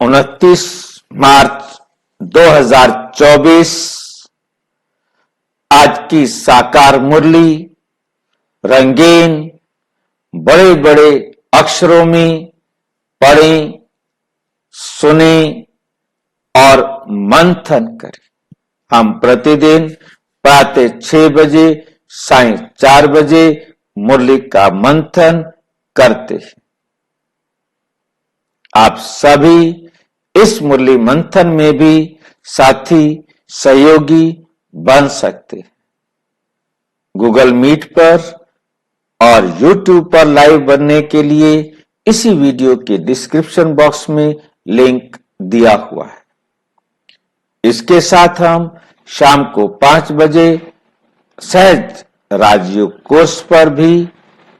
29 मार्च 2024 आज की साकार मुरली रंगीन बड़े बड़े अक्षरों में पढ़ें, सुनें और मंथन करें। हम प्रतिदिन प्रातः 6 बजे, सायं 4 बजे मुरली का मंथन करते हैं। आप सभी इस मुरली मंथन में भी साथी सहयोगी बन सकते हैं। गूगल मीट पर और यूट्यूब पर लाइव बनने के लिए इसी वीडियो के डिस्क्रिप्शन बॉक्स में लिंक दिया हुआ है। इसके साथ हम शाम को 5 बजे सहज राजयोग कोर्स पर भी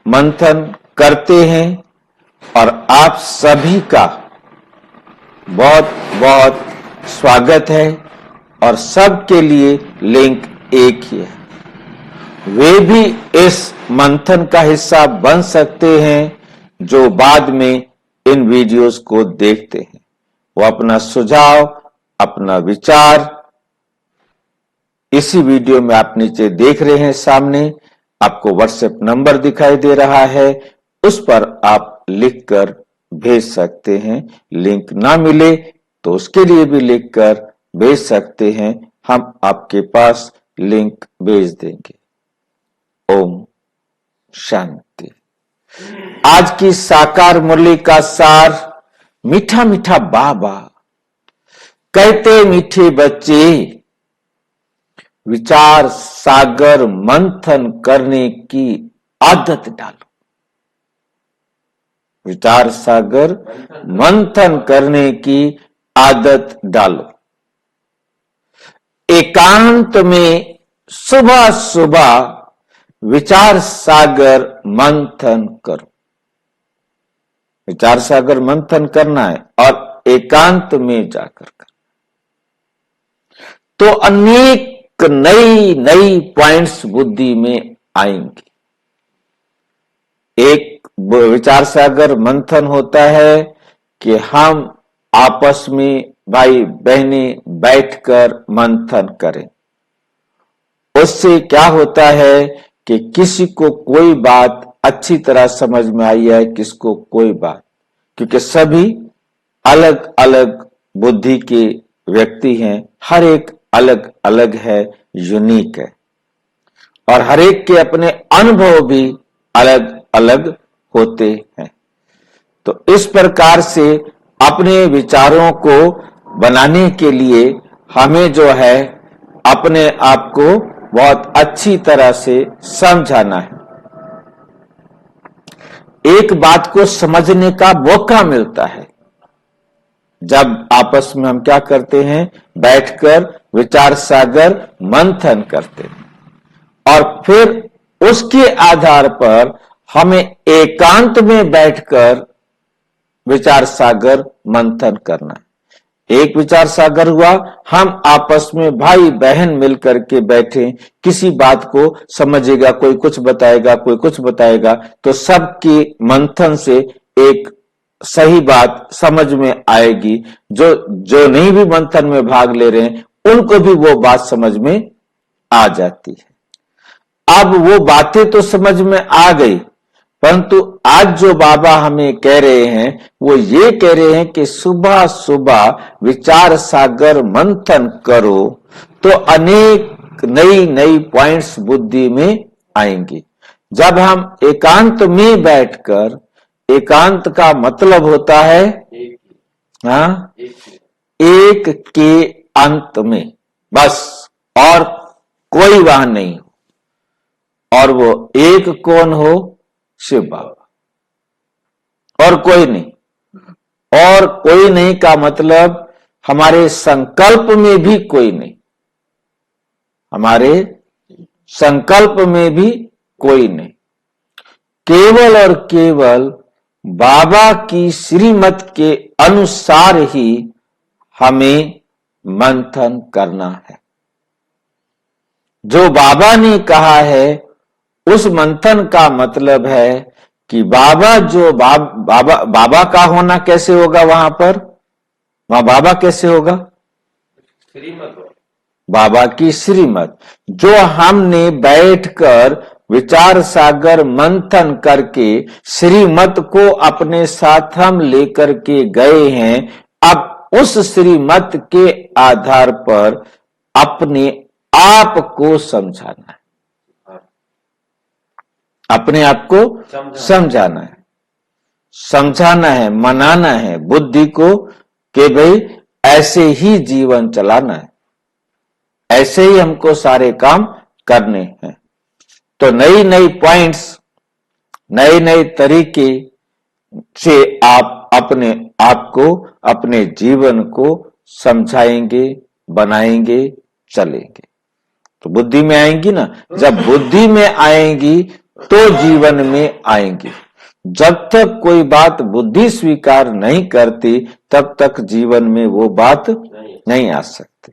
मंथन करते हैं और आप सभी का बहुत बहुत स्वागत है और सबके लिए लिंक एक ही है। वे भी इस मंथन का हिस्सा बन सकते हैं जो बाद में इन वीडियोस को देखते हैं। वो अपना सुझाव, अपना विचार इसी वीडियो में आप नीचे देख रहे हैं। सामने आपको व्हाट्सएप नंबर दिखाई दे रहा है, उस पर आप लिखकर भेज सकते हैं। लिंक ना मिले तो उसके लिए भी लिखकर भेज सकते हैं, हम आपके पास लिंक भेज देंगे। ओम शांति। आज की साकार मुरली का सार, मीठा मीठा बाबा कहते मीठे बच्चे विचार सागर मंथन करने की आदत डालो। विचार सागर मंथन करने की आदत डालो। एकांत में सुबह सुबह विचार सागर मंथन करो। विचार सागर मंथन करना है और एकांत में जाकर कर तो अनेक नई नई पॉइंट्स बुद्धि में आएंगे। एक विचार सागर मंथन होता है कि हम आपस में भाई बहने बैठकर मंथन करें। उससे क्या होता है कि किसी को कोई बात अच्छी तरह समझ में आई है, किसको कोई बात, क्योंकि सभी अलग अलग बुद्धि के व्यक्ति हैं, हर एक अलग अलग है, यूनिक है और हर एक के अपने अनुभव भी अलग अलग होते हैं। तो इस प्रकार से अपने विचारों को बनाने के लिए हमें जो है अपने आप को बहुत अच्छी तरह से समझाना है। एक बात को समझने का मौका मिलता है जब आपस में हम क्या करते हैं, बैठकर विचार सागर मंथन करते हैं और फिर उसके आधार पर हमें एकांत में बैठकर विचार सागर मंथन करना है। एक विचार सागर हुआ, हम आपस में भाई बहन मिलकर के बैठे, किसी बात को समझेगा, कोई कुछ बताएगा, कोई कुछ बताएगा, तो सबकी मंथन से एक सही बात समझ में आएगी। जो नहीं भी मंथन में भाग ले रहे हैं उनको भी वो बात समझ में आ जाती है। अब वो बातें तो समझ में आ गई, परंतु आज जो बाबा हमें कह रहे हैं वो ये कह रहे हैं कि सुबह सुबह विचार सागर मंथन करो तो अनेक नई नई पॉइंट्स बुद्धि में आएंगे। जब हम एकांत में बैठकर, एकांत का मतलब होता है हाँ, एक के अंत में, बस और कोई वहां नहीं हो। और वो एक कौन हो? शिव बाबा, और कोई नहीं। और कोई नहीं का मतलब हमारे संकल्प में भी कोई नहीं, हमारे संकल्प में भी कोई नहीं। केवल और केवल बाबा की श्रीमत के अनुसार ही हमें मंथन करना है। जो बाबा ने कहा है उस मंथन का मतलब है कि बाबा जो बाबा का होना कैसे होगा वहां पर? वहां बाबा कैसे होगा? श्रीमत बाबा की श्रीमत, जो हमने बैठकर विचार सागर मंथन करके श्रीमत को अपने साथ हम लेकर के गए हैं। अब उस श्रीमत के आधार पर अपने आप को समझाना है, अपने आप को समझाना है, समझाना है, मनाना है बुद्धि को कि भाई ऐसे ही जीवन चलाना है, ऐसे ही हमको सारे काम करने हैं। तो नई नई पॉइंट्स, नए नए तरीके से आप अपने आप को, अपने जीवन को समझाएंगे, बनाएंगे, चलेंगे। तो बुद्धि में आएंगी ना, जब बुद्धि में आएंगी तो जीवन में आएंगी। जब तक कोई बात बुद्धि स्वीकार नहीं करती तब तक जीवन में वो बात नहीं आ सकती।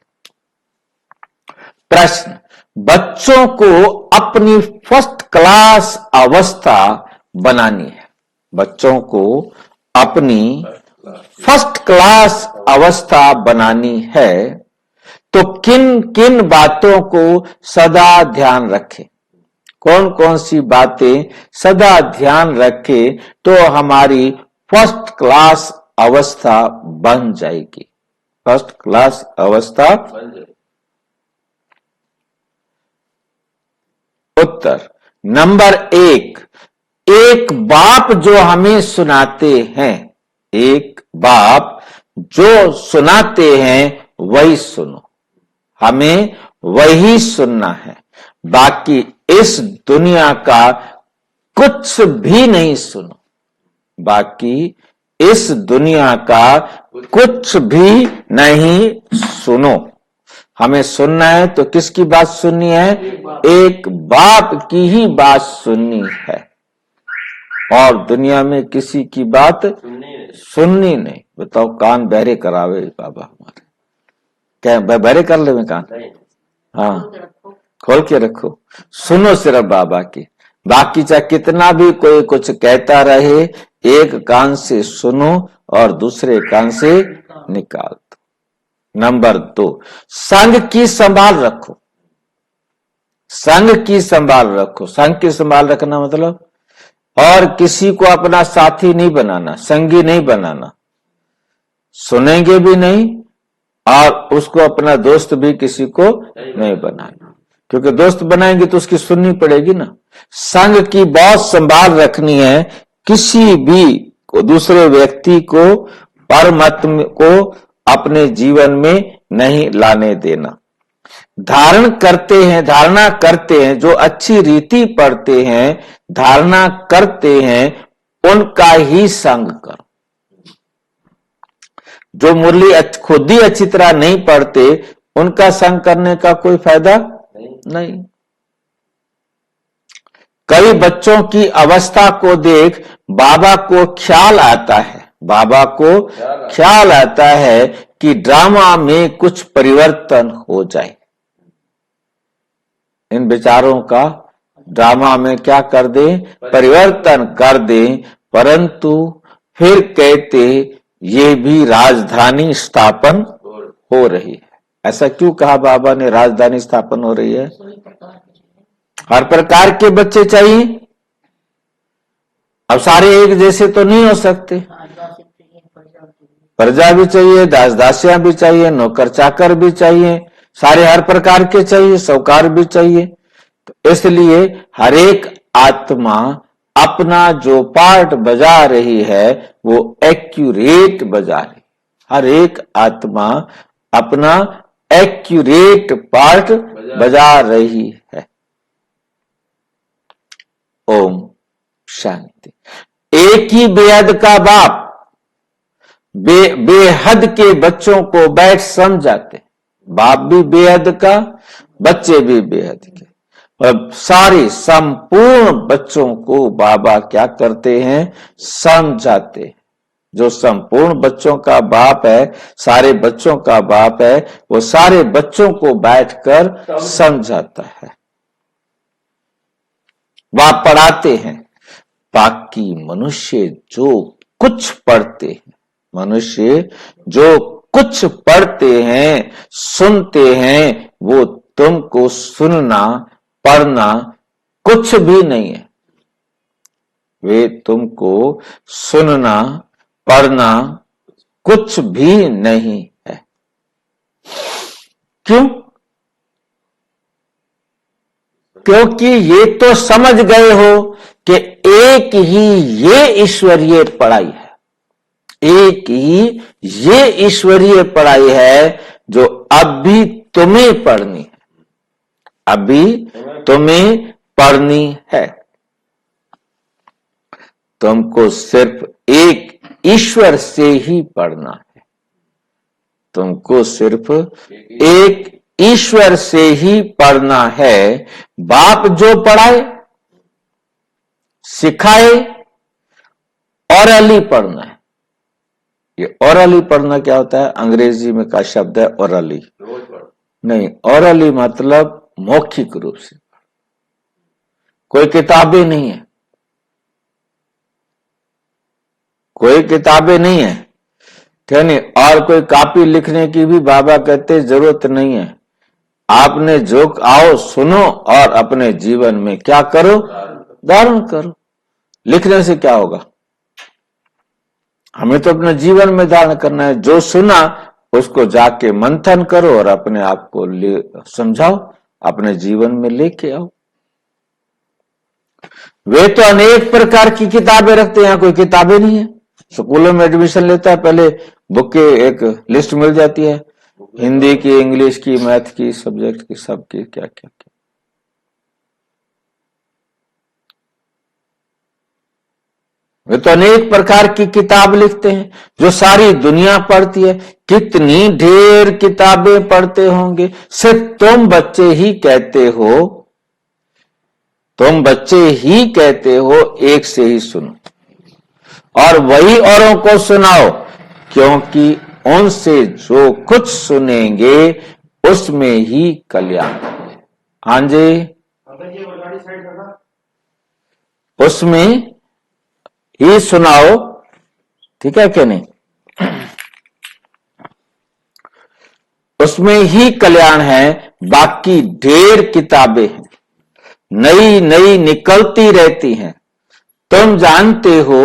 प्रश्न, बच्चों को अपनी फर्स्ट क्लास अवस्था बनानी है, बच्चों को अपनी फर्स्ट क्लास अवस्था बनानी है तो किन किन बातों को सदा ध्यान रखें? कौन कौन सी बातें सदा ध्यान रखें तो हमारी फर्स्ट क्लास अवस्था बन जाएगी, फर्स्ट क्लास अवस्था? उत्तर नंबर एक बाप जो हमें सुनाते हैं, एक बाप जो सुनाते हैं वही सुनो, हमें वही सुनना है। बाकी इस दुनिया का कुछ भी नहीं सुनो, बाकी इस दुनिया का कुछ भी नहीं सुनो। हमें सुनना है तो किसकी बात सुननी है? एक बाप की ही बात सुननी है, और दुनिया में किसी की बात सुननी नहीं। बताओ, कान बहरे करावे बाबा हमारे, क्या बहरे कर ले में कान? हाँ, खोल के रखो, सुनो सिर्फ बाबा की। बाकी चाहे कितना भी कोई कुछ कहता रहे, एक कान से सुनो और दूसरे कान से निकाल दो। नंबर 2, संघ की संभाल रखो, संघ की संभाल रखो। संघ की संभाल रखना मतलब और किसी को अपना साथी नहीं बनाना, संगी नहीं बनाना, सुनेंगे भी नहीं और उसको अपना दोस्त भी किसी को नहीं बनाना, क्योंकि दोस्त बनाएंगे तो उसकी सुननी पड़ेगी ना। संघ की बहुत संभाल रखनी है, किसी भी को, दूसरे व्यक्ति को, परमत को अपने जीवन में नहीं लाने देना। धारण करते हैं, धारणा करते हैं, जो अच्छी रीति पढ़ते हैं, धारणा करते हैं, उनका ही संग करो। जो मुरली खुद ही अच्छी तरह नहीं पढ़ते, उनका संग करने का कोई फायदा नहीं। कई बच्चों की अवस्था को देख बाबा को ख्याल आता है, बाबा को ख्याल आता है कि ड्रामा में कुछ परिवर्तन हो जाए। इन विचारों का ड्रामा में क्या कर दे? परिवर्तन कर दे। परंतु फिर कहते ये भी राजधानी स्थापन हो रही है। ऐसा क्यों कहा बाबा ने राजधानी स्थापन हो रही है? हर प्रकार के बच्चे चाहिए, अब सारे एक जैसे तो नहीं हो सकते, प्रजा भी चाहिए, दास दासियां भी चाहिए, नौकर चाकर भी चाहिए, सारे हर प्रकार के चाहिए, साहूकार भी चाहिए। तो इसलिए हर एक आत्मा अपना जो पार्ट बजा रही है वो एक्यूरेट बजा रही, हर एक आत्मा अपना एक्यूरेट पार्ट बजा रही है। ओम शांति। एक ही बेहद का बाप बेहद के बच्चों को बैठ समझाते, बाप भी बेहद का, बच्चे भी बेहद के, और सारे संपूर्ण बच्चों को बाबा क्या करते हैं? समझाते हैं। जो संपूर्ण बच्चों का बाप है, सारे बच्चों का बाप है, वो सारे बच्चों को बैठकर समझाता है, वह पढ़ाते हैं। बाकी मनुष्य जो कुछ पढ़ते हैं, मनुष्य जो कुछ पढ़ते हैं, सुनते हैं, वो तुमको सुनना पढ़ना कुछ भी नहीं है। वे तुमको सुनना पढ़ना कुछ भी नहीं है। क्यों? क्योंकि ये तो समझ गए हो कि एक ही ये ईश्वरीय पढ़ाई है, एक ही ये ईश्वरीय पढ़ाई है जो अभी तुम्हें पढ़नी है, अभी तुम्हें पढ़नी है। तुमको सिर्फ एक ईश्वर से ही पढ़ना है, तुमको सिर्फ एक ईश्वर से ही पढ़ना है। बाप जो पढ़ाए सिखाए ओरली पढ़ना है। ये ओरली पढ़ना क्या होता है? अंग्रेजी में का शब्द है ओरली, नहीं, ओरली मतलब मौखिक रूप से। कोई किताबें नहीं है, कोई किताबें नहीं है, ठीक नहीं। और कोई कॉपी लिखने की भी बाबा कहते जरूरत नहीं है। आपने जो आओ सुनो और अपने जीवन में क्या करो? धारण करो। लिखने से क्या होगा? हमें तो अपने जीवन में धारण करना है। जो सुना उसको जाके मंथन करो और अपने आप को समझाओ, अपने जीवन में लेके आओ। वे तो अनेक प्रकार की किताबें रखते हैं, कोई किताबें नहीं है। स्कूलों में एडमिशन लेता है, पहले बुक की एक लिस्ट मिल जाती है, हिंदी की, इंग्लिश की, मैथ की, सब्जेक्ट की, सबकी, क्या क्या क्या। वे तो अनेक प्रकार की किताब लिखते हैं जो सारी दुनिया पढ़ती है। कितनी ढेर किताबें पढ़ते होंगे। सिर्फ तुम बच्चे ही कहते हो, तुम बच्चे ही कहते हो एक से ही सुनो और वही औरों को सुनाओ, क्योंकि उनसे जो कुछ सुनेंगे उसमें ही कल्याण। हाँ जी, उसमें ही सुनाओ, ठीक है कि नहीं? उसमें ही कल्याण है। बाकी ढेर किताबें हैं, नई नई निकलती रहती हैं। तुम जानते हो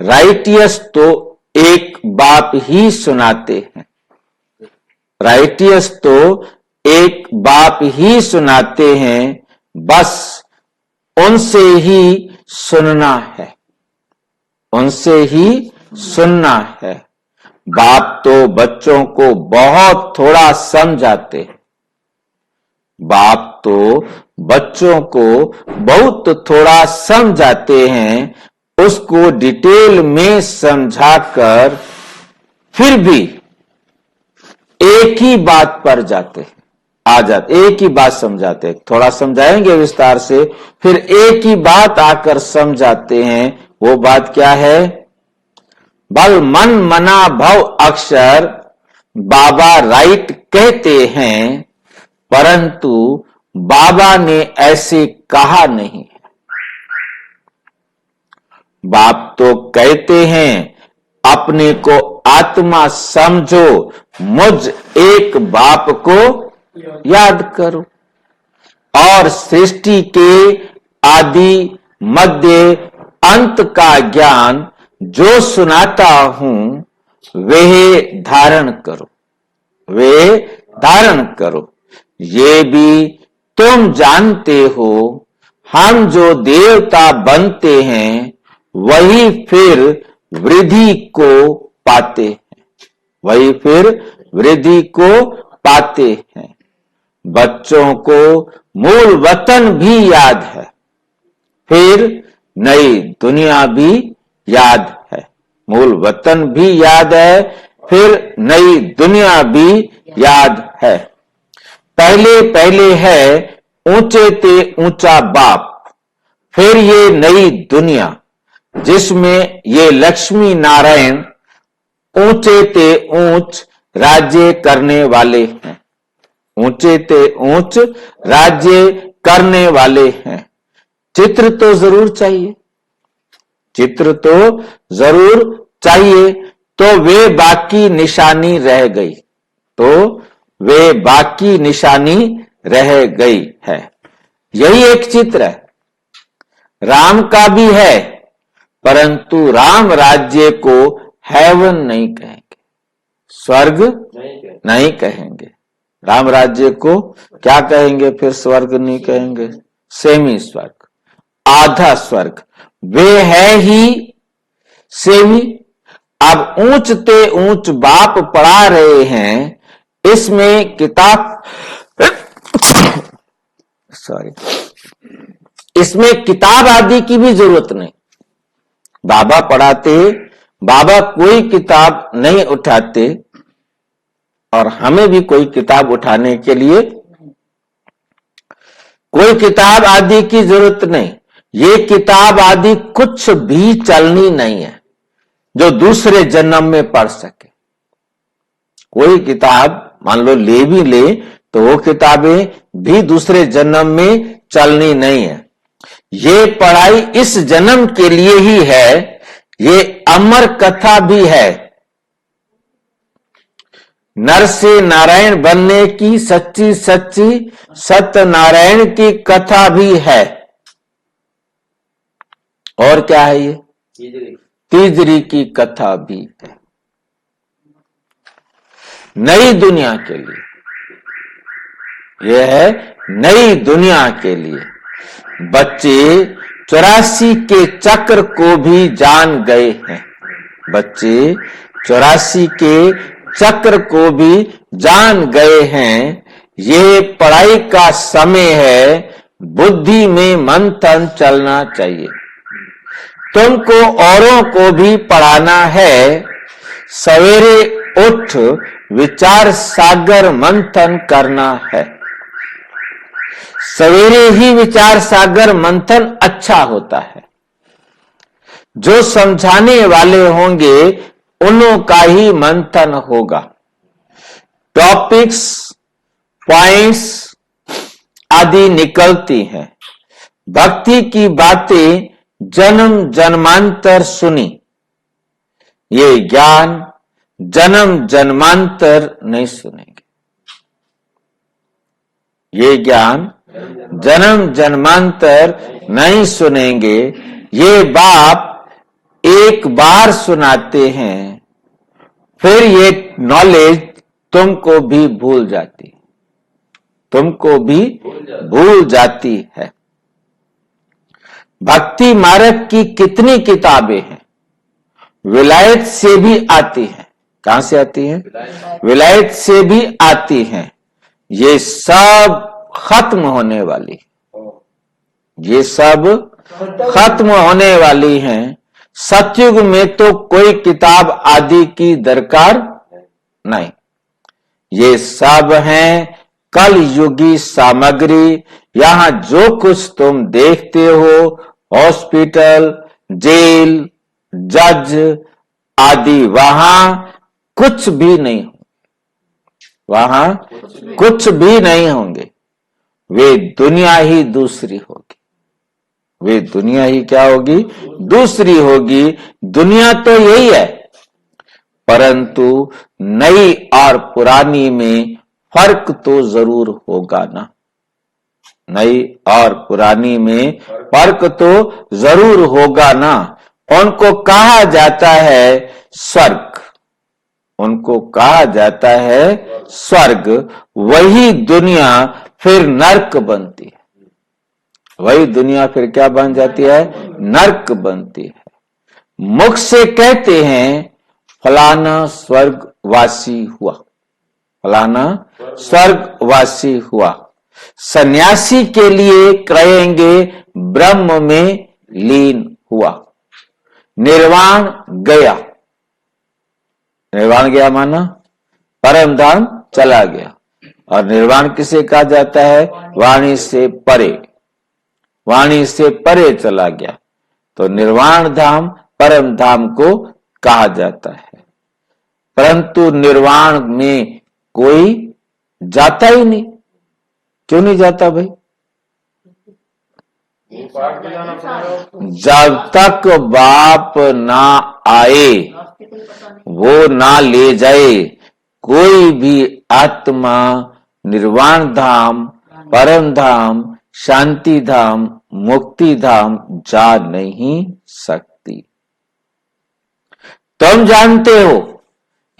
राइटियस तो एक बाप ही सुनाते हैं, राइटियस तो एक बाप ही सुनाते हैं, बस उनसे ही सुनना है, उनसे ही सुनना है। बाप तो बच्चों को बहुत थोड़ा समझाते हैं, बाप तो बच्चों को बहुत थोड़ा समझाते हैं, उसको डिटेल में समझाकर फिर भी एक ही बात पर जाते आ जाते, एक ही बात समझाते। थोड़ा समझाएंगे विस्तार से, फिर एक ही बात आकर समझाते हैं। वो बात क्या है? बल मन मना भव अक्षर बाबा राइट कहते हैं, परंतु बाबा ने ऐसे कहा नहीं। बाप तो कहते हैं अपने को आत्मा समझो, मुझ एक बाप को याद करो और सृष्टि के आदि मध्य अंत का ज्ञान जो सुनाता हूं वे धारण करो, वे धारण करो। ये भी तुम जानते हो, हम जो देवता बनते हैं वही फिर वृद्धि को पाते हैं, वही फिर वृद्धि को पाते हैं। बच्चों को मूल वतन भी याद है, फिर नई दुनिया भी याद है। मूल वतन भी याद है, फिर नई दुनिया भी याद है। पहले पहले है ऊंचे ते ऊंचा बाप, फिर ये नई दुनिया जिसमें ये लक्ष्मी नारायण ऊंचे ते ऊंच राज्य करने वाले हैं, ऊंचे ते ऊंच राज्य करने वाले हैं। चित्र तो जरूर चाहिए, चित्र तो जरूर चाहिए। तो वे बाकी निशानी रह गई, तो वे बाकी निशानी रह गई है। यही एक चित्र है, राम का भी है, परंतु राम राज्य को हेवन नहीं कहेंगे, स्वर्ग नहीं कहेंगे। राम राज्य को क्या कहेंगे? फिर स्वर्ग नहीं कहेंगे, सेमी स्वर्ग, आधा स्वर्ग। वे है ही सेमी। अब ऊंचते ऊंच बाप पढ़ा रहे हैं, इसमें किताब सॉरी, इसमें किताब आदि की भी जरूरत नहीं। बाबा पढ़ाते, बाबा कोई किताब नहीं उठाते, और हमें भी कोई किताब उठाने के लिए कोई किताब आदि की जरूरत नहीं। ये किताब आदि कुछ भी चलनी नहीं है जो दूसरे जन्म में पढ़ सके। कोई किताब मान लो ले भी ले तो वो किताबें भी दूसरे जन्म में चलनी नहीं है। ये पढ़ाई इस जन्म के लिए ही है। ये अमर कथा भी है, नर से नारायण बनने की सच्ची सच्ची सत्यनारायण की कथा भी है। और क्या है? ये तीजरी की कथा भी है, नई दुनिया के लिए। यह है नई दुनिया के लिए। बच्चे 84 के चक्र को भी जान गए हैं, बच्चे 84 के चक्र को भी जान गए हैं। ये पढ़ाई का समय है, बुद्धि में मंथन चलना चाहिए। तुमको औरों को भी पढ़ाना है। सवेरे उठ विचार सागर मंथन करना है। सवेरे ही विचार सागर मंथन अच्छा होता है। जो समझाने वाले होंगे उन्हों का ही मंथन होगा। टॉपिक्स, पॉइंट्स आदि निकलती हैं। भक्ति की बातें जन्म जन्मांतर सुनी, ये ज्ञान जन्म जन्मांतर नहीं सुनेंगे। ये ज्ञान जन्म जन्मांतर नहीं सुनेंगे। ये बाप एक बार सुनाते हैं, फिर ये नॉलेज तुमको भी भूल जाती है, तुमको भी भूल जाती है। भक्ति मार्ग की कितनी किताबें हैं, विलायत से भी आती हैं। कहां से आती हैं? विलायत से भी आती हैं। ये सब खत्म होने वाली, ये सब खत्म होने वाली हैं। सतयुग में तो कोई किताब आदि की दरकार नहीं। ये सब हैं कल युगी सामग्री। यहां जो कुछ तुम देखते हो, हॉस्पिटल, जेल, जज आदि, वहां कुछ भी नहीं होंगे, वहां कुछ भी नहीं होंगे। वे दुनिया ही दूसरी होगी, वे दुनिया ही क्या होगी? दूसरी होगी। दुनिया तो यही है, परंतु नई और पुरानी में फर्क तो जरूर होगा ना। नई और पुरानी में फर्क तो जरूर होगा ना। उनको कहा जाता है स्वर्ग, उनको कहा जाता है स्वर्ग। वही दुनिया फिर नर्क बनती है, वही दुनिया फिर क्या बन जाती है? नर्क बनती है। मुख से कहते हैं फलाना स्वर्गवासी हुआ, फलाना स्वर्गवासी हुआ। सन्यासी के लिए कहेंगे ब्रह्म में लीन हुआ, निर्वाण गया। निर्वाण गया माना परम धाम चला गया। और निर्वाण किसे कहा जाता है? वाणी से परे, वाणी से परे चला गया, तो निर्वाण धाम परम धाम को कहा जाता है। परंतु निर्वाण में कोई जाता ही नहीं। क्यों नहीं जाता भाई? जब तक बाप ना आए, वो ना ले जाए कोई भी आत्मा निर्वाण धाम, परम धाम, शांति धाम, मुक्ति धाम जा नहीं सकती। तुम जानते हो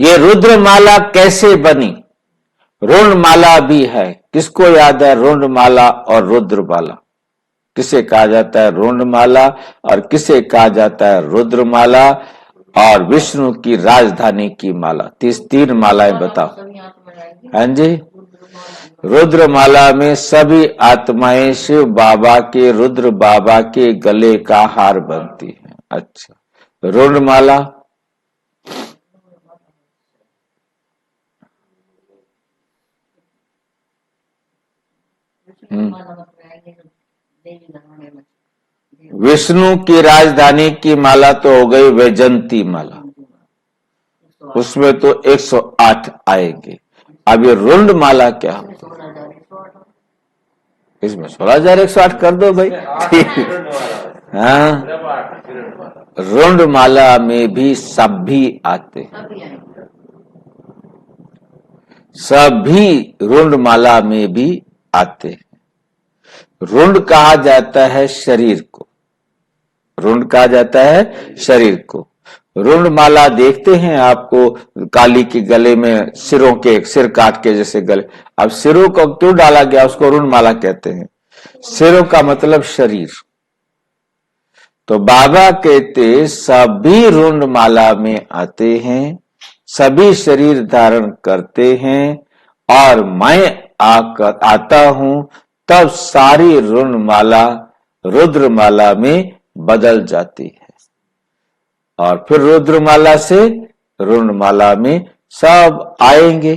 ये रुद्रमाला कैसे बनी? रुंडमाला भी है। किसको याद है रुंडमाला और रुद्रमाला? किसे कहा जाता है रुंडमाला और किसे कहा जाता है रुद्रमाला? और विष्णु की राजधानी की माला, 3 मालाएं बताओ। हाँ जी, रुद्रमाला में सभी आत्माएं शिव बाबा के, रुद्र बाबा के गले का हार बनती है। अच्छा, रुंडमाला विष्णु की राजधानी की माला तो हो गई वैजंती माला, उसमें तो 108 आएंगे। अब ये रुंड माला क्या हो? इसमें 16,108 कर दो भाई। हाँ, रुंड माला में भी सभी आते, सभी रुंड माला में भी आते हैं। रुंड कहा जाता है शरीर को, रुंड कहा जाता है शरीर को। रुंड माला देखते हैं आपको काली के गले में, सिरों के सिर काट के जैसे गले। अब सिरों को क्यों डाला गया, उसको रुंड माला कहते हैं। सिरों का मतलब शरीर। तो बाबा कहते सभी रुंड माला में आते हैं, सभी शरीर धारण करते हैं, और मैं आकर आता हूं तब सारी रुंड माला रुद्रमाला में बदल जाती है। और फिर रुद्रमाला से रुंडमाला में सब आएंगे।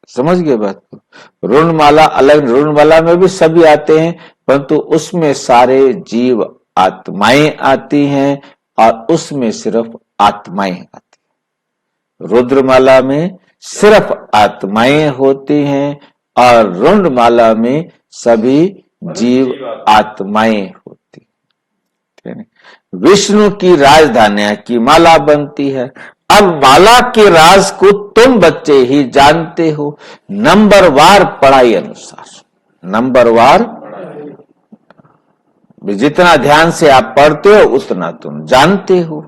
समझ गए बात को? रुंडमाला अलग, रुंडमाला में भी सभी आते हैं, परंतु उसमें सारे जीव आत्माएं आती हैं और उसमें सिर्फ आत्माएं आती हैं। रुद्रमाला में सिर्फ आत्माएं होती हैं और रुंडमाला में सभी जीव आत्माएं होती हैं। विष्णु की राजधानी की माला बनती है। अब माला के राज को तुम बच्चे ही जानते हो, नंबरवार पढ़ाई अनुसार। नंबरवार, जितना ध्यान से आप पढ़ते हो उतना तुम जानते हो।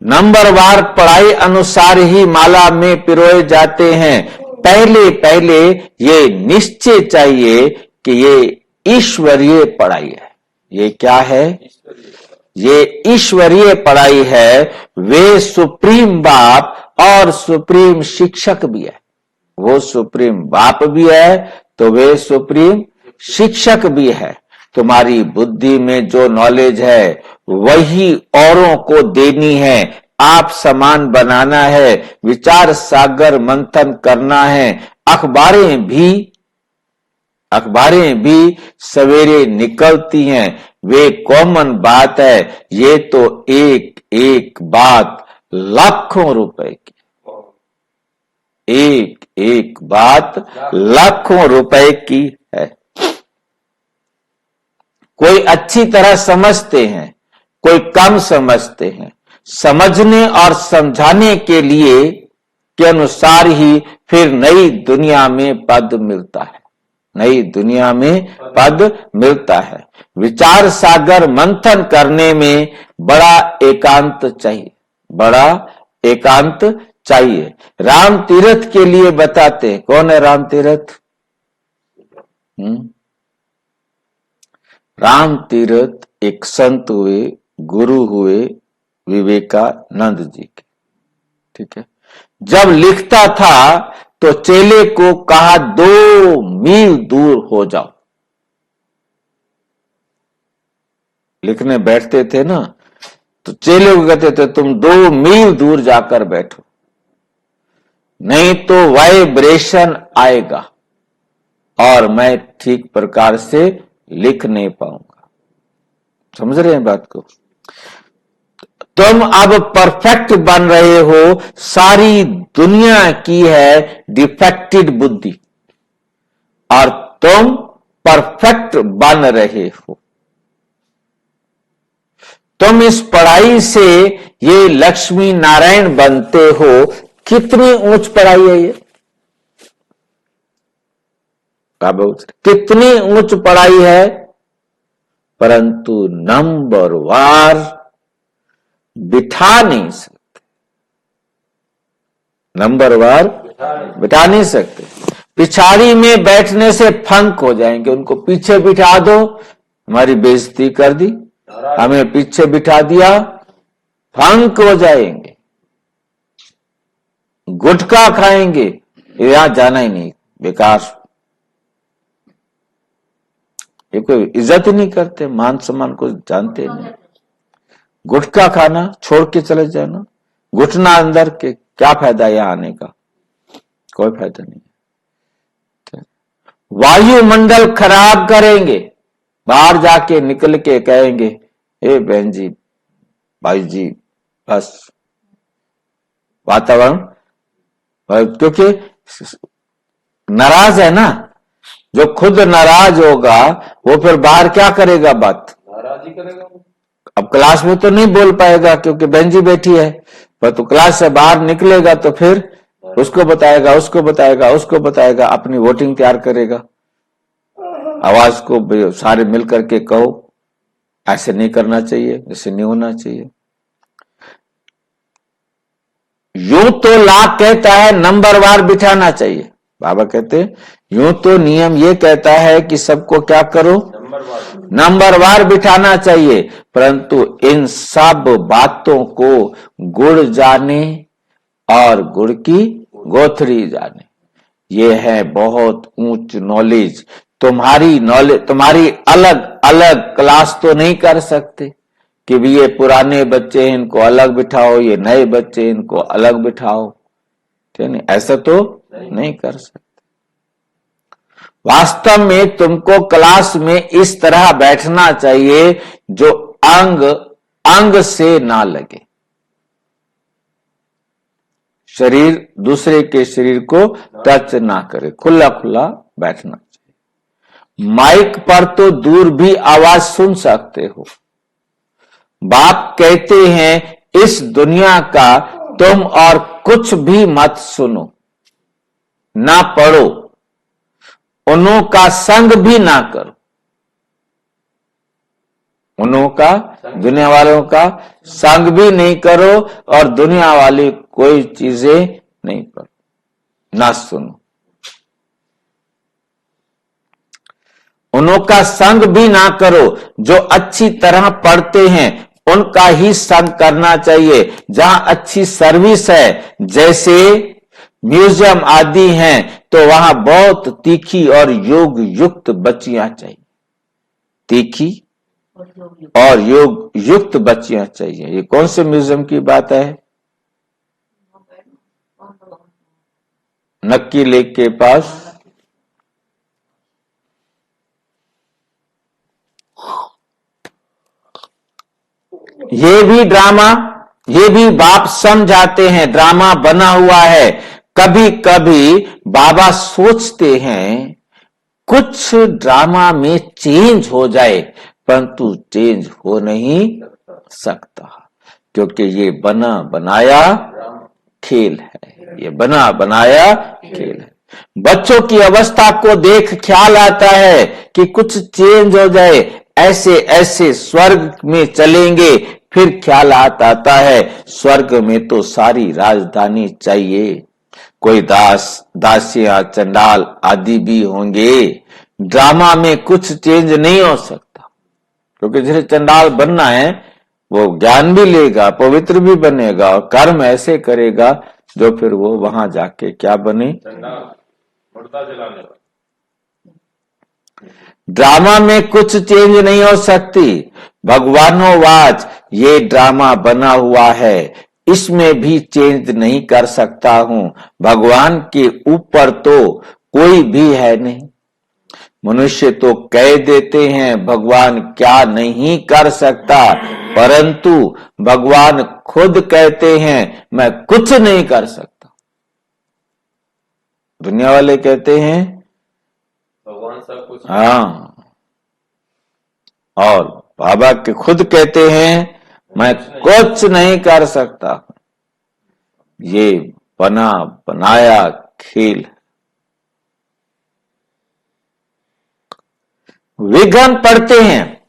नंबरवार पढ़ाई अनुसार ही माला में पिरोए जाते हैं। पहले पहले ये निश्चय चाहिए कि ये ईश्वरीय पढ़ाई है। ये क्या है? ये ईश्वरीय पढ़ाई है। वे सुप्रीम बाप और सुप्रीम शिक्षक भी है। वो सुप्रीम बाप भी है तो वे सुप्रीम शिक्षक भी है। तुम्हारी बुद्धि में जो नॉलेज है वही औरों को देनी है। आप समान बनाना है, विचार सागर मंथन करना है। अखबारें भी सवेरे निकलती हैं, वे कॉमन बात है। ये तो एक एक बात लाखों रुपए की, एक एक बात लाखों रुपए की है। कोई अच्छी तरह समझते हैं, कोई कम समझते हैं। समझने और समझाने के लिए के अनुसार ही फिर नई दुनिया में पद मिलता है, नई दुनिया में पद मिलता है। विचार सागर मंथन करने में बड़ा एकांत चाहिए, बड़ा एकांत चाहिए। राम तीर्थ के लिए बताते हैं। कौन है राम तीर्थ? राम तीर्थ एक संत हुए, गुरु हुए विवेकानंद जी के। ठीक है। जब लिखता था तो चेले को कहा 2 मील दूर हो जाओ। लिखने बैठते थे ना तो चेले को कहते थे तुम 2 मील दूर जाकर बैठो, नहीं तो वाइब्रेशन आएगा और मैं ठीक प्रकार से लिख नहीं पाऊंगा। समझ रहे हैं बात को? तुम अब परफेक्ट बन रहे हो। सारी दुनिया की है डिफेक्टेड बुद्धि और तुम परफेक्ट बन रहे हो। तुम इस पढ़ाई से ये लक्ष्मी नारायण बनते हो। कितनी ऊंच पढ़ाई है ये, कितनी ऊंच पढ़ाई है, परंतु नंबर वार बिठा नहीं सकते, नंबर वार बिठा नहीं सकते। पिछाड़ी में बैठने से फंक हो जाएंगे, उनको पीछे बिठा दो, हमारी बेइज्जती कर दी, हमें पीछे बिठा दिया, फंक हो जाएंगे, गुटखा खाएंगे, यहां जाना ही नहीं, बेकार। ये कोई इज्जत ही नहीं करते, मान सम्मान को जानते नहीं। गुटखा खाना छोड़ के चले जाना, घुटना अंदर के क्या फायदा यहां आने का, कोई फायदा नहीं। वायुमंडल खराब करेंगे, बाहर जाके निकल के कहेंगे ए बहन जी भाई जी बस वातावरण, क्योंकि नाराज है ना, जो खुद नाराज होगा वो फिर बाहर क्या करेगा, बात नाराज ही करेगा। अब क्लास में तो नहीं बोल पाएगा क्योंकि बहन जी बैठी है, पर तो क्लास से बाहर निकलेगा तो फिर उसको बताएगा, उसको बताएगा, उसको बताएगा, अपनी वोटिंग तैयार करेगा। आवाज को सारे मिल करके कहो ऐसे नहीं करना चाहिए, ऐसे नहीं होना चाहिए। यूं तो लाख कहता है नंबर वार बिठाना चाहिए, बाबा कहते यूं तो नियम ये कहता है कि सबको क्या करो, नंबर वार बिठाना चाहिए, परंतु इन सब बातों को गुड़ जाने और गुड़ की गोथरी जाने, ये है बहुत ऊंच नॉलेज। तुम्हारी नॉलेज, तुम्हारी अलग अलग क्लास तो नहीं कर सकते कि भी ये पुराने बच्चे इनको अलग बिठाओ, ये नए बच्चे इनको अलग बिठाओ, ठीक है, ऐसा तो नहीं कर सकते। वास्तव में तुमको क्लास में इस तरह बैठना चाहिए जो अंग अंग से ना लगे, शरीर दूसरे के शरीर को टच ना करे, खुला खुला बैठना चाहिए। माइक पर तो दूर भी आवाज सुन सकते हो। बाप कहते हैं इस दुनिया का तुम और कुछ भी मत सुनो, ना पढ़ो, उन्हों का संग भी ना करो, उन्हों का दुनिया वालों का संग भी नहीं करो और दुनिया वाली कोई चीजें नहीं पढ़ो, ना सुनो, उन्हों का संग भी ना करो। जो अच्छी तरह पढ़ते हैं उनका ही संग करना चाहिए। जहां अच्छी सर्विस है, जैसे म्यूजियम आदि हैं, तो वहां बहुत तीखी और योग युक्त बच्चियां चाहिए, तीखी और योग युक्त बच्चियां चाहिए। ये कौन से म्यूजियम की बात है? नक्की लेक के पास ये भी ड्रामा, ये भी बाप समझाते हैं ड्रामा बना हुआ है। कभी कभी बाबा सोचते हैं कुछ ड्रामा में चेंज हो जाए, परंतु चेंज हो नहीं सकता, क्योंकि ये बना बनाया खेल है, ये बना बनाया खेल है। बच्चों की अवस्था को देख ख्याल आता है कि कुछ चेंज हो जाए, ऐसे ऐसे स्वर्ग में चलेंगे, फिर ख्याल आता है स्वर्ग में तो सारी राजधानी चाहिए, कोई दास दासियां चंडाल आदि भी होंगे। ड्रामा में कुछ चेंज नहीं हो सकता, क्योंकि जिसे चंडाल बनना है वो ज्ञान भी लेगा, पवित्र भी बनेगा और कर्म ऐसे करेगा जो फिर वो वहां जाके क्या बने, ड्रामा में कुछ चेंज नहीं हो सकती। भगवानोवाच ये ड्रामा बना हुआ है, इसमें भी चेंज नहीं कर सकता हूं। भगवान के ऊपर तो कोई भी है नहीं। मनुष्य तो कह देते हैं भगवान क्या नहीं कर सकता, परंतु भगवान खुद कहते हैं मैं कुछ नहीं कर सकता। दुनिया वाले कहते हैं भगवान सब कुछ, हाँ, और बाबा के खुद कहते हैं मैं कुछ नहीं कर सकता हूं। ये बना बनाया खेल। विघन पढ़ते हैं,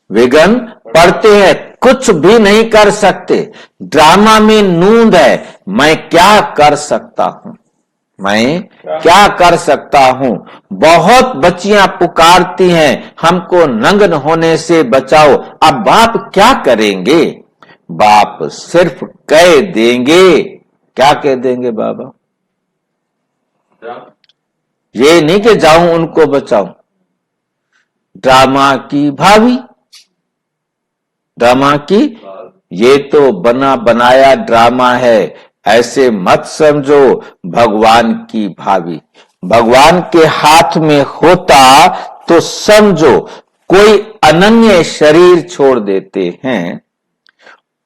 विघन पढ़ते हैं, कुछ भी नहीं कर सकते। ड्रामा में नूंद है, मैं क्या कर सकता हूं, मैं क्या कर सकता हूं। बहुत बच्चियां पुकारती हैं हमको नंगन होने से बचाओ। अब बाप क्या करेंगे? बाप सिर्फ कह देंगे। क्या कह देंगे बाबा? ये नहीं कि जाऊं उनको बचाऊं। ड्रामा की भाभी, ड्रामा की, ये तो बना बनाया ड्रामा है, ऐसे मत समझो भगवान की भाभी। भगवान के हाथ में होता तो समझो कोई अनन्य शरीर छोड़ देते हैं,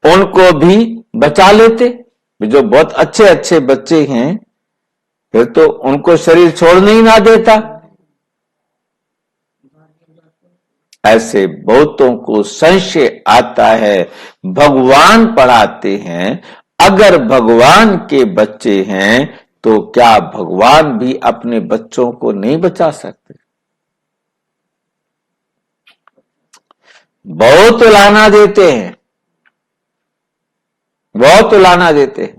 उनको भी बचा लेते। जो बहुत अच्छे अच्छे बच्चे हैं, फिर तो उनको शरीर छोड़ने ही ना देता। ऐसे बहुतों को संशय आता है। भगवान पढ़ाते हैं, अगर भगवान के बच्चे हैं तो क्या भगवान भी अपने बच्चों को नहीं बचा सकते? बहुत उलाहना देते हैं, बहुत उलाहना देते हैं।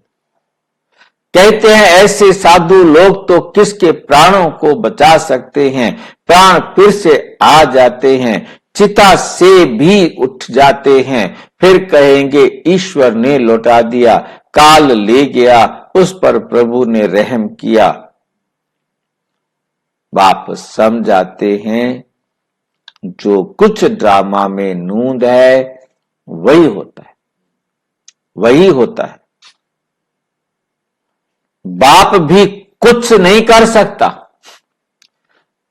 कहते हैं ऐसे साधु लोग तो किसके प्राणों को बचा सकते हैं, प्राण फिर से आ जाते हैं, चिता से भी उठ जाते हैं, फिर कहेंगे ईश्वर ने लौटा दिया, काल ले गया, उस पर प्रभु ने रहम किया। बाप समझाते हैं जो कुछ ड्रामा में नूंद है वही होता है, वही होता है। बाप भी कुछ नहीं कर सकता।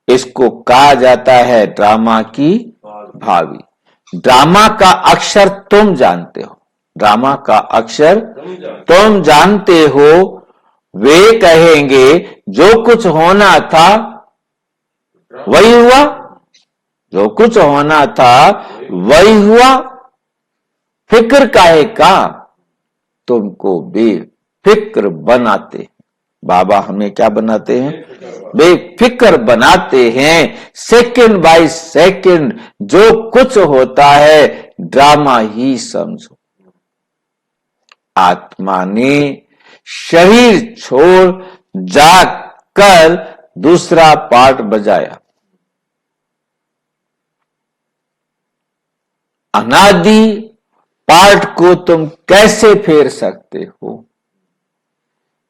इसको कहा जाता है ड्रामा की भावी। ड्रामा का अक्षर तुम जानते हो, ड्रामा का अक्षर तुम जानते हो। वे कहेंगे जो कुछ होना था वही हुआ, जो कुछ होना था वही हुआ, फिक्र काहे का, तुमको बेफिक्र बनाते। बाबा हमें क्या बनाते हैं? बेफिक्र बनाते हैं। सेकंड बाय सेकंड जो कुछ होता है ड्रामा ही समझो। आत्मा ने शरीर छोड़ जाकर दूसरा पार्ट बजाया। अनादि पार्ट को तुम कैसे फेर सकते हो?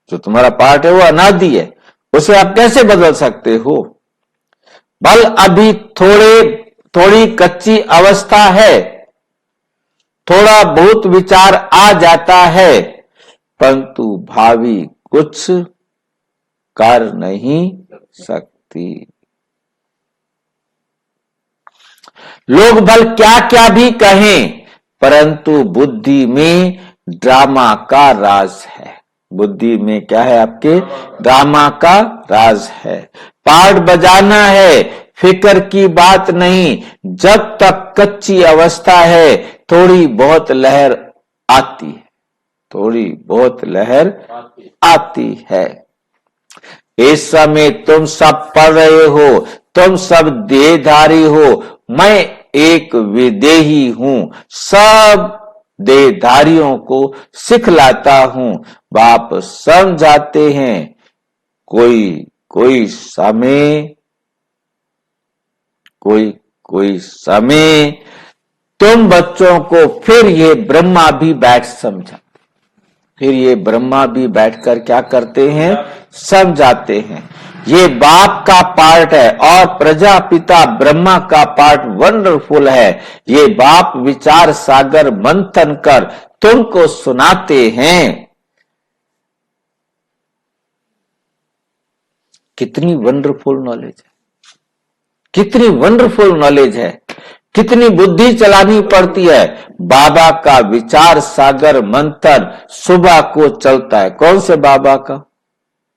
जो तुम्हारा पार्ट है वो अनादि है, उसे आप कैसे बदल सकते हो? बल अभी थोड़ी कच्ची अवस्था है, थोड़ा बहुत विचार आ जाता है, परंतु भावी कुछ कर नहीं सकती। लोग भल क्या क्या भी कहें, परंतु बुद्धि में ड्रामा का राज है। बुद्धि में क्या है आपके? ड्रामा का राज है। पार्ट बजाना है, फिक्र की बात नहीं। जब तक कच्ची अवस्था है थोड़ी बहुत लहर आती है, थोड़ी बहुत लहर आती है। इस समय तुम सब पढ़ रहे हो, तुम सब देहधारी हो, मैं एक विदेही हूं, सब देहधारियों को सिखलाता हूं। बाप समझाते हैं कोई समय तुम बच्चों को फिर ये ब्रह्मा भी बैठ समझा, फिर ये ब्रह्मा भी बैठकर क्या करते हैं? समझाते हैं। ये बाप का पार्ट है और प्रजापिता ब्रह्मा का पार्ट वंडरफुल है। ये बाप विचार सागर मंथन कर तुमको सुनाते हैं। कितनी वंडरफुल नॉलेज है, कितनी वंडरफुल नॉलेज है, कितनी बुद्धि चलानी पड़ती है। बाबा का विचार सागर मंथन सुबह को चलता है। कौन से बाबा का?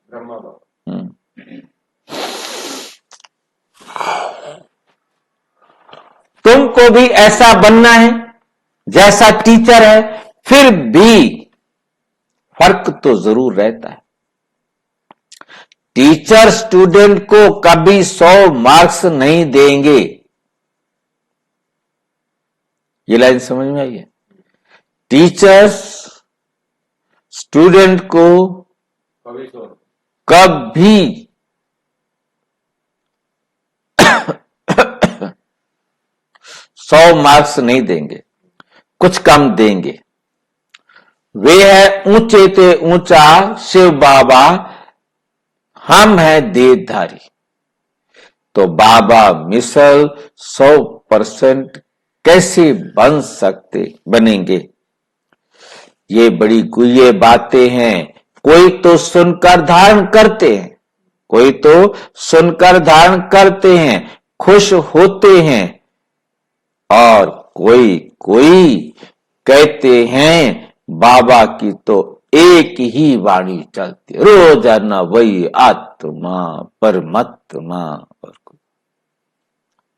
ब्रह्मा बाबा। तुमको भी ऐसा बनना है जैसा टीचर है, फिर भी फर्क तो जरूर रहता है। टीचर स्टूडेंट को कभी 100 मार्क्स नहीं देंगे। ये लाइन समझ में आई है? टीचर्स स्टूडेंट को कभी 100 मार्क्स नहीं देंगे, कुछ कम देंगे। वे है ऊंचे ते ऊंचा शिव बाबा, हम है देहधारी। तो बाबा मिसल 100% कैसे बनेंगे? ये बड़ी गुह्य बातें हैं। कोई तो सुनकर धारण करते हैं, कोई तो सुनकर धारण करते हैं, खुश होते हैं, और कोई कहते हैं बाबा की तो एक ही वाणी चलती, रोजाना वही आत्मा परमात्मा,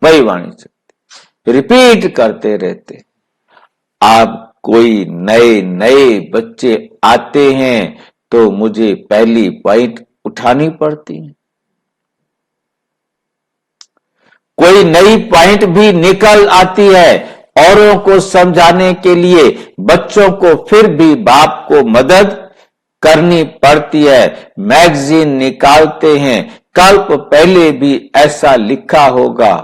वही वाणी चलती, रिपीट करते रहते। आप कोई नए बच्चे आते हैं तो मुझे पहली पॉइंट उठानी पड़ती है। कोई नई पॉइंट भी निकल आती है औरों को समझाने के लिए, बच्चों को फिर भी बाप को मदद करनी पड़ती है। मैगजीन निकालते हैं, कल्प पहले भी ऐसा लिखा होगा।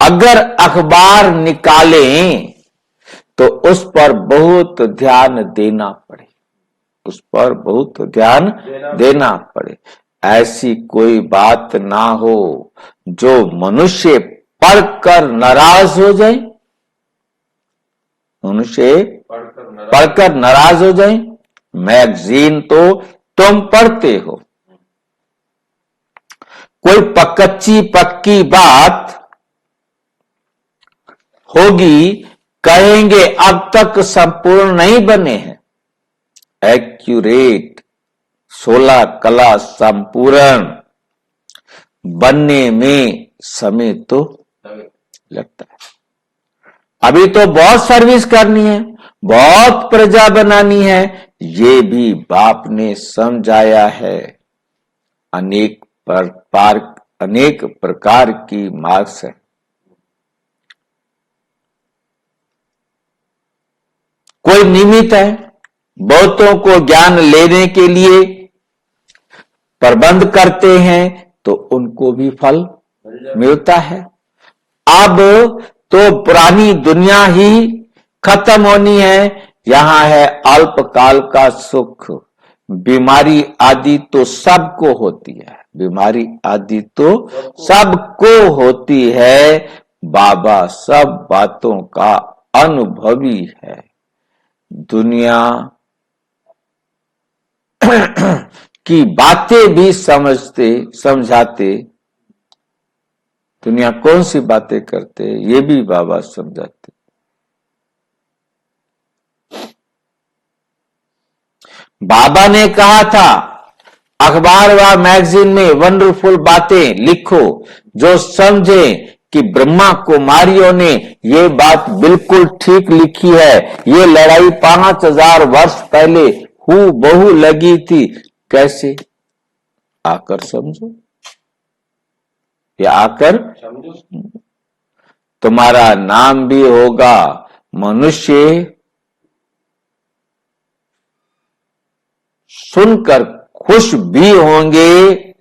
अगर अखबार निकालें तो उस पर बहुत ध्यान देना पड़े, उस पर बहुत ध्यान देना पड़े। ऐसी कोई बात ना हो जो मनुष्य पढ़कर नाराज हो जाए, मनुष्य पढ़कर नाराज हो जाए। मैगजीन तो तुम पढ़ते हो, कोई कच्ची पक्की बात होगी, कहेंगे अब तक संपूर्ण नहीं बने हैं। एक्यूरेट 16 कला संपूर्ण बनने में समय तो लगता है। अभी तो बहुत सर्विस करनी है, बहुत प्रजा बनानी है, ये भी बाप ने समझाया है। अनेक प्रकार की मार्क्स है। कोई निमित्त है, बहुतों को ज्ञान लेने के लिए प्रबंध करते हैं तो उनको भी फल मिलता है। अब तो पुरानी दुनिया ही खत्म होनी है, यहां है अल्पकाल का सुख। बीमारी आदि तो सबको होती है, बीमारी आदि तो सबको होती है। बाबा सब बातों का अनुभवी है। दुनिया की बातें भी समझाते, दुनिया कौन सी बातें करते ये भी बाबा समझाते। बाबा ने कहा था अखबार व मैगजीन में वंडरफुल बातें लिखो जो समझे कि ब्रह्मा कुमारियों ने ये बात बिल्कुल ठीक लिखी है। ये लड़ाई 5000 वर्ष पहले हूबहू लगी थी। कैसे? आकर समझो, या आकर तुम्हारा नाम भी होगा। मनुष्य सुनकर खुश भी होंगे,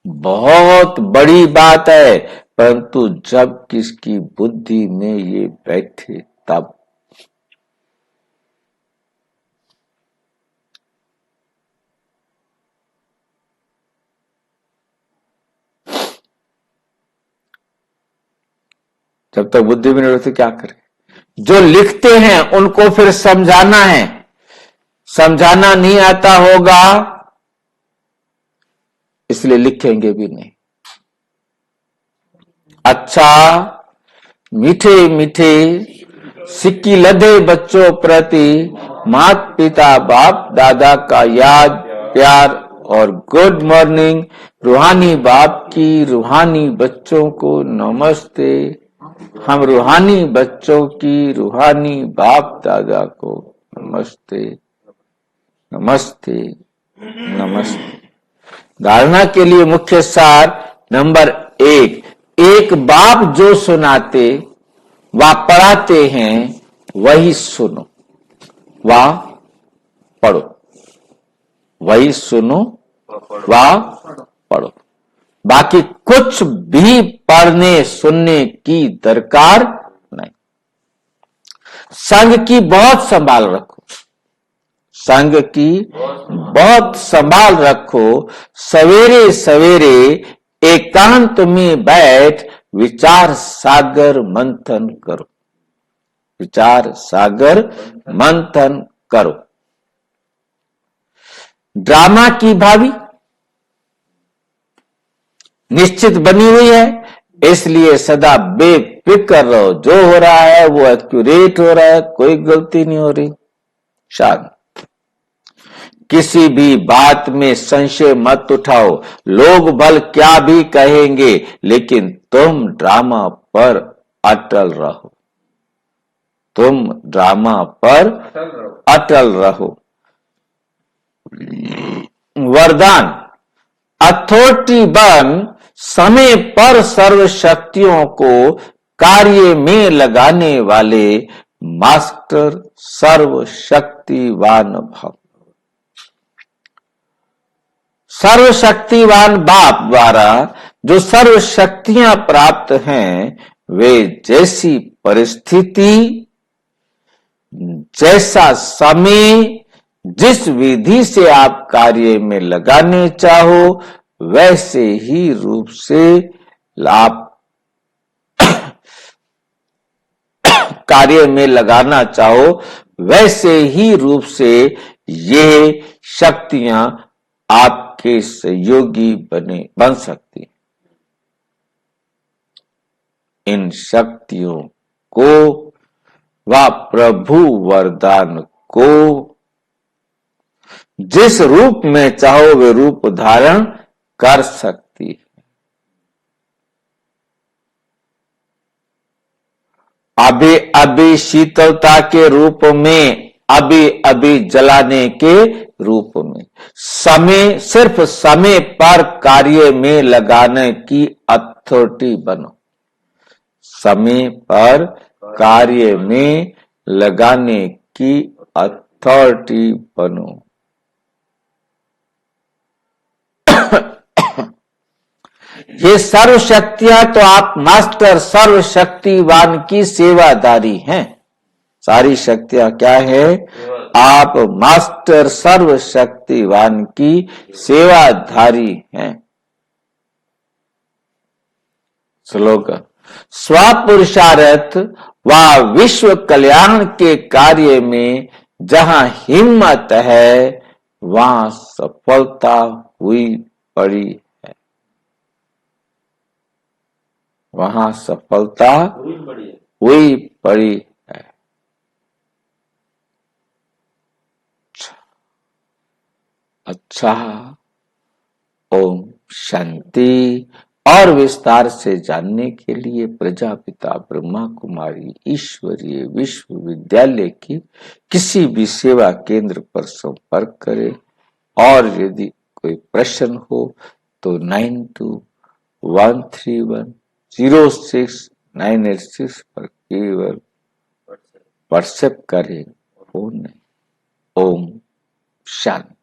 बहुत बड़ी बात है, परंतु जब किसकी बुद्धि में ये बैठे तब। जब तक बुद्धि में नहीं रहती क्या करें? जो लिखते हैं उनको फिर समझाना है, समझाना नहीं आता होगा इसलिए लिखेंगे भी नहीं। अच्छा मीठे मीठे सिक्की लदे बच्चों प्रति माता पिता बाप दादा का याद प्यार और गुड मॉर्निंग। रूहानी बाप की रूहानी बच्चों को नमस्ते। हम रूहानी बच्चों की रूहानी बाप दादा को नमस्ते नमस्ते नमस्ते। धारणा के लिए मुख्य सार नंबर 1, एक बाप जो सुनाते व पढ़ाते हैं वही सुनो व पढ़ो, वही सुनो व पढ़ो। बाकी कुछ भी पढ़ने सुनने की दरकार नहीं। संघ की बहुत संभाल रखो, संघ की बहुत संभाल रखो। सवेरे सवेरे एकांत में बैठ विचार सागर मंथन करो, विचार सागर मंथन करो। ड्रामा की भावी निश्चित बनी हुई है, इसलिए सदा बेफिक्र रहो। जो हो रहा है वो एक्यूरेट हो रहा है, कोई गलती नहीं हो रही। शांत, किसी भी बात में संशय मत उठाओ। लोग भल क्या भी कहेंगे, लेकिन तुम ड्रामा पर अटल रहो, तुम ड्रामा पर अटल रहो। वरदान, अथॉरिटी बन समय पर सर्व शक्तियों को कार्य में लगाने वाले मास्टर सर्वशक्तिवान भव। सर्वशक्तिवान बाप द्वारा जो सर्व शक्तियां प्राप्त हैं, वे जैसी परिस्थिति, जैसा समय, जिस विधि से आप कार्य में लगाने चाहो, वैसे ही रूप से आप कार्य में लगाना चाहो, वैसे ही रूप से ये शक्तियां आपके सहयोगी बन सकती। इन शक्तियों को व प्रभु वरदान को जिस रूप में चाहो वे रूप धारण कर सकती है। अभी अभी शीतलता के रूप में, अभी अभी जलाने के रूप में। समय, सिर्फ समय पर कार्य में लगाने की अथॉरिटी बनो, समय पर कार्य में लगाने की अथॉरिटी बनो। ये सर्व शक्तियां तो आप मास्टर सर्वशक्तिवान की सेवादारी हैं। सारी शक्तियां क्या है? आप मास्टर सर्वशक्तिवान की सेवाधारी हैं। श्लोक, स्वपुरुषार्थ व विश्व कल्याण के कार्य में जहां हिम्मत है, वहां सफलता हुई पड़ी है, वहां सफलता हुई पड़ी है। अच्छा, ओम शांति। और विस्तार से जानने के लिए प्रजापिता ब्रह्मा कुमारी ईश्वरीय विश्वविद्यालय की किसी भी सेवा केंद्र पर संपर्क करें। और यदि कोई प्रश्न हो तो 9213106986 पर केवल व्हाट्सएप करें, फोन नहीं। ओम शांति।